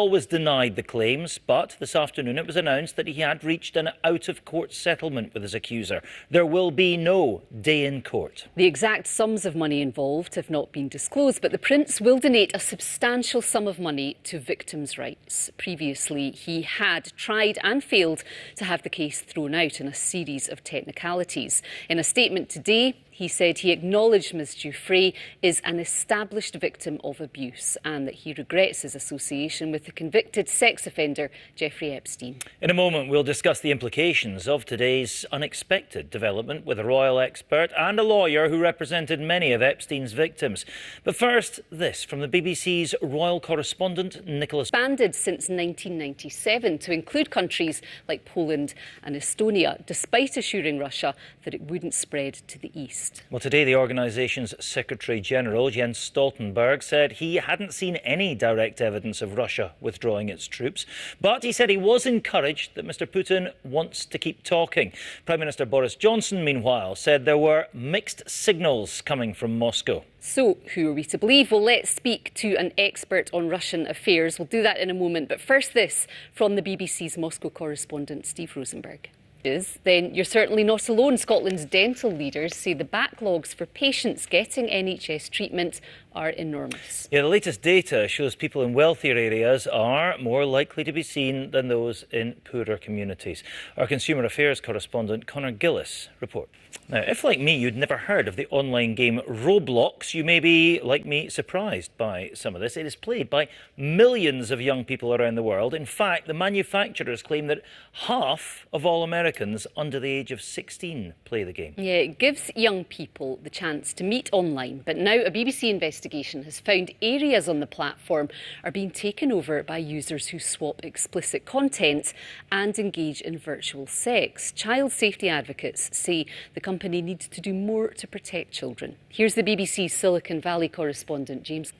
always denied the claims, but this afternoon it was announced that he had reached an out-of-court settlement with his accuser. There will be no day in court. The exact sums of money involved have not been disclosed, but the Prince will donate a substantial sum of money to victims' rights. Previously, he had tried and failed to have the case thrown out in a series of technicalities. In a statement today, he said he acknowledged Ms Giuffre is an established victim of abuse and that he regrets his association with the convicted sex offender Jeffrey Epstein. In a moment, we'll discuss the implications of today's unexpected development with a royal expert and a lawyer who represented many of Epstein's victims. But first, this from the BBC's royal correspondent, Nicholas. Expanded since 1997 to include countries like Poland and Estonia, despite assuring Russia that it wouldn't spread to the east. Well, today the organisation's Secretary-General, Jens Stoltenberg, said he hadn't seen any direct evidence of Russia withdrawing its troops. But he said he was encouraged that Mr Putin wants to keep talking. Prime Minister Boris Johnson, meanwhile, said there were mixed signals coming from Moscow. So, who are we to believe? Well, let's speak to an expert on Russian affairs. We'll do that in a moment. But first this from the BBC's Moscow correspondent, Steve Rosenberg. Then you're certainly not alone. Scotland's dental leaders say the backlogs for patients getting NHS treatment are enormous. Yeah, the latest data shows people in wealthier areas are more likely to be seen than those in poorer communities. Our Consumer Affairs correspondent Conor Gillis reports. Now, if like me you'd never heard of the online game Roblox, you may be, like me, surprised by some of this. It is played by millions of young people around the world. In fact, the manufacturers claim that half of all Americans under the age of 16 play the game. Yeah, it gives young people the chance to meet online. But now a BBC investigation has found areas on the platform are being taken over by users who swap explicit content and engage in virtual sex. Child safety advocates say the company needs to do more to protect children. Here's the BBC's Silicon Valley correspondent, James.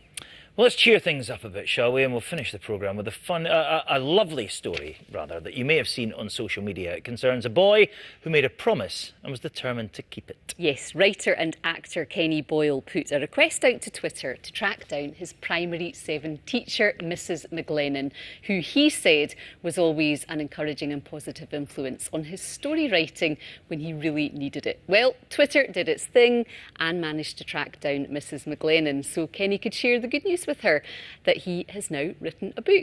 Well, let's cheer things up a bit, shall we? And we'll finish the programme with a lovely story, rather, that you may have seen on social media. It concerns a boy who made a promise and was determined to keep it. Yes, writer and actor Kenny Boyle put a request out to Twitter to track down his primary 7 teacher, Mrs McGlennon, who he said was always an encouraging and positive influence on his story writing when he really needed it. Well, Twitter did its thing and managed to track down Mrs McGlennon, so Kenny could share the good news with her that he has now written a book.